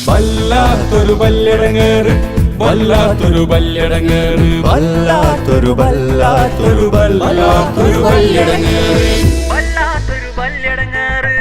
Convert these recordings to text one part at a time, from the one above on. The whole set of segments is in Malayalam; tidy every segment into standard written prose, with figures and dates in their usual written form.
വല്ലാത്തൊരു വല്ലിടങ്ങേറ് വല്ലാത്തൊരു വല്ലിടങ്ങേറ് വല്ലാത്തൊരു വല്ലാത്തൊരു വല്ലാത്തൊരു വല്ലിടങ്ങേറ് വല്ലാത്തൊരു വല്ലിടങ്ങേറ്.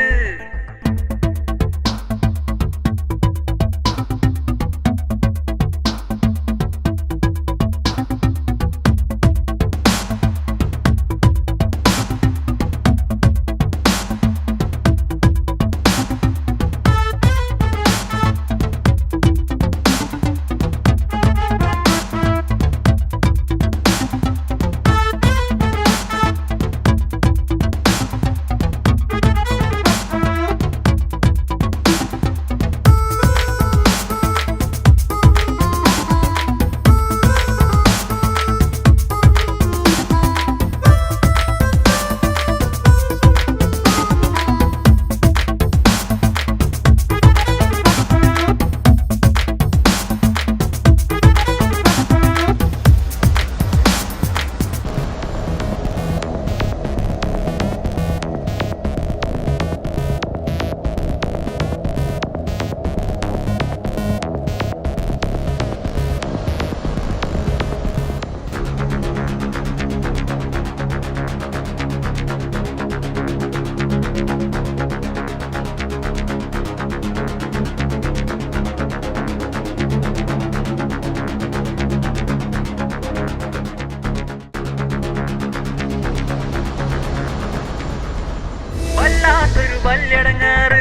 വല്ലാത്തൊരു വല്ലിടങ്ങേറ്.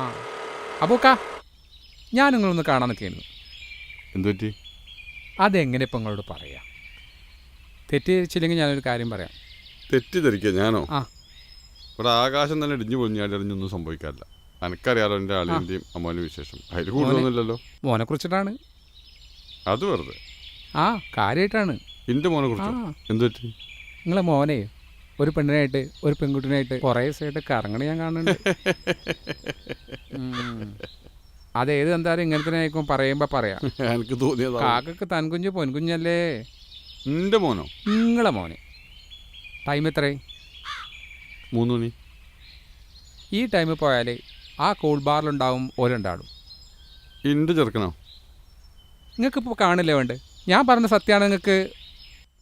ആ അബൂക്ക, ഞാൻ നിങ്ങളൊന്ന് കാണാൻ നിൽക്കുന്നു. എന്തുപറ്റി? അതെങ്ങനെ ഇപ്പം നിങ്ങളോട് പറയാം? തെറ്റിദ്ധരിച്ചില്ലെങ്കിൽ ഞാനൊരു കാര്യം പറയാം. തെറ്റിദ്ധരിക്കുക ഞാനോ? ആ, ഇവിടെ ആകാശം തന്നെ ഇടിഞ്ഞു പൊളിഞ്ഞാടിയൊന്നും സംഭവിക്കാറില്ല. എനിക്കറിയാലോ എൻ്റെ അളിയൻ്റെയും അമ്മേൻ്റെയും വിശേഷം. അതിൽ കൂടുതലൊന്നുമില്ലല്ലോ. മോനെ കുറിച്ചിട്ടാണ്. അത് വെറുതെ. ആ, കാര്യമായിട്ടാണ്. എൻ്റെ മോനെ കുറിച്ചോ? എന്തുപറ്റി? നിങ്ങളെ മോനെ ഒരു പെണ്ണിനായിട്ട് ഒരു പെൺകുട്ടിനായിട്ട് കുറേ ദിവസമായിട്ട് കറങ്ങണ ഞാൻ കാണുന്നുണ്ട്. അതേത് എന്തായാലും ഇങ്ങനെ തന്നെ ആയിരിക്കും പറയുമ്പോൾ പറയാം. എനിക്ക് തോന്നിയതാ. കാക്കക്ക് തൻകുഞ്ഞ് പൊൻകുഞ്ഞല്ലേ. എൻ്റെ മോനോ? നിങ്ങളെ മോനെ. ടൈം എത്രയായി? 3 മണി. ഈ ടൈമിൽ പോയാൽ ആ കൂൾ ബാറിലുണ്ടാവും ഓരോണ്ടാടും. എൻ്റെ ചെറുക്കനോ? നിങ്ങൾക്കിപ്പോൾ കാണില്ലേ വേണ്ടത്? ഞാൻ പറഞ്ഞ സത്യമാണ്. നിങ്ങൾക്ക്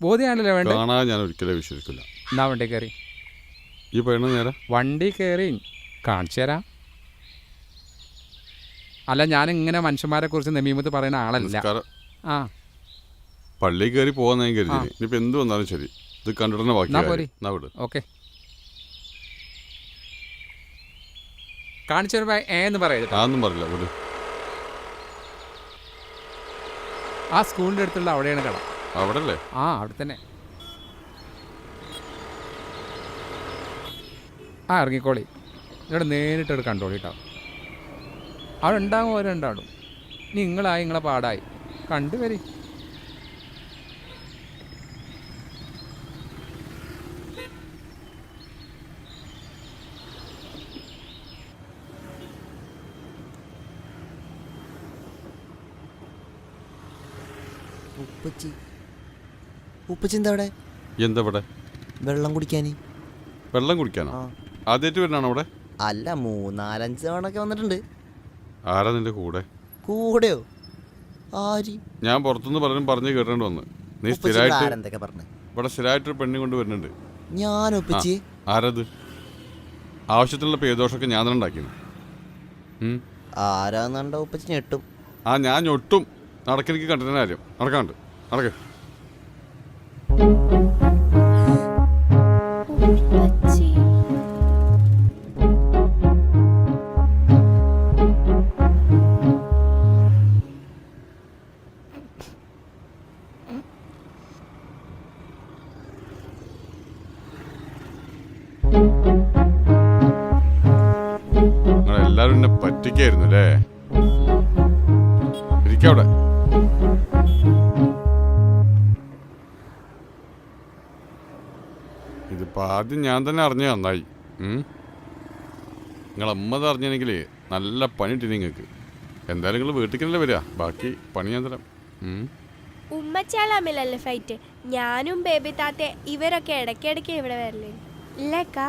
ബോധ്യമാണല്ലേ വേണ്ടത്? കാണാൻ ഞാൻ ഒരിക്കലും വിശ്വസിക്കില്ല. എന്നാ വണ്ടി കയറി. ഈ പയ്യണ നേരെ വണ്ടി കയറി കാണിച്ചു തരാം. അല്ല, ഞാനിങ്ങനെ മനുഷ്യന്മാരെ കുറിച്ച് നമീമത്ത് പറയുന്ന ആളല്ല. ആ, പള്ളി കയറി പോകാൻ ഞാൻ കരുതി. ഇനിയിപ്പോൾ എന്ത് വന്നാലും ശരി, ഇത് കണ്ടിട്ട് ബാക്കി. ഓക്കെ, കാണിച്ചു തരുമ്പോ എന്ന് പറയരുത്. അതൊന്നും പറയില്ല. ഒരു ആ സ്കൂളിൻ്റെ അടുത്തുള്ള അവിടെയാണ് കട. അവിടെ അല്ലേ? ആ, അവിടെ തന്നെ. ആ, ഇറങ്ങിക്കോളി. ഇവിടെ നേരിട്ടൊരു കണ്ടോളിട്ടാവും. അവിടെ ഉണ്ടാകും ഓരോണ്ടാടും. നിങ്ങളായി നിങ്ങളെ പാടായി കണ്ടുവരി. ഉപ്പച്ചി എന്താ അവിടെ? എന്താ ഇവിടെ? വെള്ളം കുടിക്കാന്. വെള്ളം കുടിക്കാനോ? ആദ്യമായിട്ട് വരുന്നാണോ അവിടെ? അല്ല, 3-4-5 തവണ വന്നിട്ടുണ്ട്. ആരാ നിന്റെ കൂടെ? കൂടെയോ? ആര്? ഞാൻ പുറത്തുനിന്ന് പലരും പറഞ്ഞു കേട്ടോണ്ട് വന്ന്. നീ എന്തൊക്കെ പറഞ്ഞു? ഇവിടെ സ്ഥിരമായിട്ടൊരു പെണ്ണി കൊണ്ട് വരുന്നുണ്ട്. ഞാൻ ഉപ്പച്ചി? ആരത്? ആവശ്യത്തിനുള്ള പേദോഷമൊക്കെ ഞാൻ തന്നെ ഉണ്ടാക്കിയത്. ആരാന്നുണ്ടോ ഉപ്പച്ചി ഞെട്ടും. ആ, ഞാൻ ഞൊട്ടും. നടക്കെനിക്ക് കണ്ടിട്ട് കാര്യം. നടക്കാണ്ട് നടക്ക്. നിങ്ങളെല്ലാരും എന്നെ പറ്റിക്കായിരുന്നു അല്ലേ? ഇരിക്കവിടെ. ഇതിപ്പോൾ ആദ്യം ഞാൻ തന്നെ അറിഞ്ഞ നന്നായി. നിങ്ങളമ്മത് അറിഞ്ഞെങ്കിൽ നല്ല പണി ഇട്ടി നിങ്ങൾക്ക്. എന്തായാലും നിങ്ങൾ വീട്ടിൽ തന്നെയല്ലേ വരിക. ബാക്കി പണി ഞാൻ തരാം. ഉമ്മ ഉമ്മച്ചാൾ തമ്മിലല്ലേ ഫൈറ്റ്. ഞാനും ബേബി താത്ത ഇവരൊക്കെ ഇടയ്ക്കിടയ്ക്ക് ഇവിടെ വരല്ലേ ഇല്ലേക്കാ.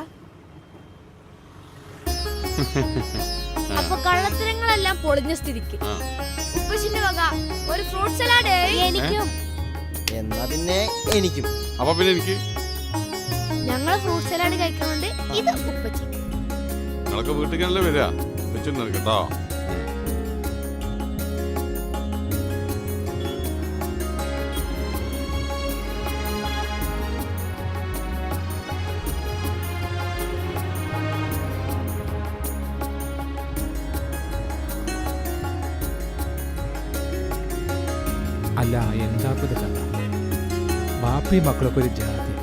അപ്പൊ കള്ളത്തരങ്ങളെല്ലാം പൊളിഞ്ഞ സ്ഥിതിക്ക് ഉപ്പച്ചിന്റെ വക ഒരു ഫ്രൂട്ട് സലാഡ് എനിക്കും. എന്നാ പിന്നെ എനിക്കും. അപ്പൊ പിന്നെ എനിക്ക് ഞങ്ങള് ഫ്രൂട്ട് സലാഡ് കഴിക്കുന്നുണ്ട്. ഇത് ഉപ്പച്ചി. നിങ്ങളൊക്കെ വീട്ടിൽ വരിക വെച്ചിട്ടുണ്ട് കേട്ടോ. അല്ല എന്താ ഇത് കഥ? ബാപ്പി മക്കളൊക്കെ ഒരു ജാതി.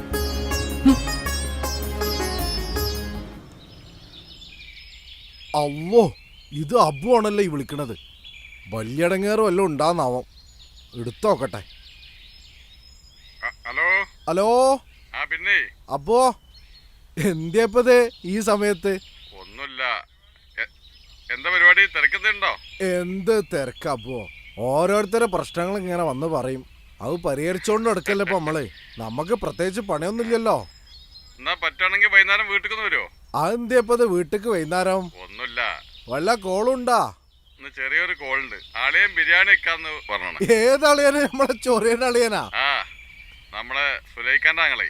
അല്ലോ, ഇത് അബു ആണല്ലോ ഈ വിളിക്കണത്. വലിയടങ്ങേറും വല്ലതും ഉണ്ടാന്നാവും. എടുത്തോക്കട്ടെ. ഹലോ ഹലോ ആ പിന്നെ അപ്പോ എന്തിയപ്പത് ഈ സമയത്ത്? ഒന്നുമില്ല. എന്താ പരിപാടി? തിരക്കുന്നുണ്ടോ? എന്ത് തിരക്കപ്പോ? ഓരോരുത്തരെ പ്രശ്നങ്ങൾ ഇങ്ങനെ വന്ന് പറയും. അത് പരിഹരിച്ചോണ്ട് എടുക്കല്ലേ ഇപ്പൊ നമ്മള്. നമുക്ക് പ്രത്യേകിച്ച് പണിയൊന്നുമില്ലല്ലോ. എന്നാ പറ്റുകയാണെങ്കിൽ വൈകുന്നേരം വീട്ടിൽ വരുമോ? അതെന്തിയപ്പത് വീട്ടിക്ക് വൈകുന്നേരം? ഒന്നുമില്ല, വല്ല കോളുണ്ടാ? ഇന്ന് ചെറിയൊരു കോളുണ്ട്. ആളെയും ബിരിയാണി വെക്കാന്ന് പറഞ്ഞു. ഏതളിയനാ? നമ്മളെ ചൊറിയൻ അളിയനാ? ആ, നമ്മളെ സുലൈഖാന്റെ ആങ്ങളെ.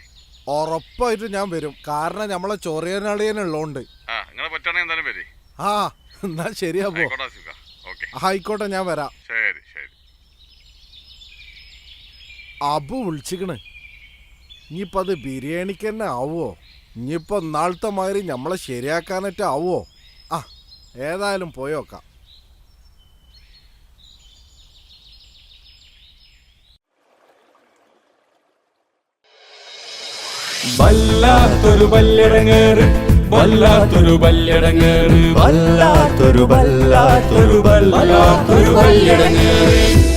ഉറപ്പായിട്ട് ഞാൻ വരും. കാരണം നമ്മളെ ചൊറിയൻ അളിയനുള്ളോണ്ട്. ആ, നിങ്ങളെ പറ്റുകയാണെങ്കിൽ എന്തായാലും വരി. ആ എന്നാ ശരിയാപ്പോ. ആയിക്കോട്ടെ, ഞാൻ വരാം. ശരി ശരി. അബു വിളിച്ചിക്കണ്. ഇനിയിപ്പോൾ അത് ബിരിയാണിക്ക് തന്നെ ആവുമോ? ഇനിയിപ്പോൾ നാളത്തെ മാതിരി നമ്മളെ ശരിയാക്കാനായിട്ട് ആവുമോ? ആ, ഏതായാലും പോയോക്കാം. വല്ലാത്തൊരു ബല്ലിടങ്ങേറ്, വല്ലാത്തൊരു ബല്ലിടങ്ങേറ്, വല്ലാത്തൊരു വല്ലാത്തൊരു ബല്ലിടങ്ങേറ്.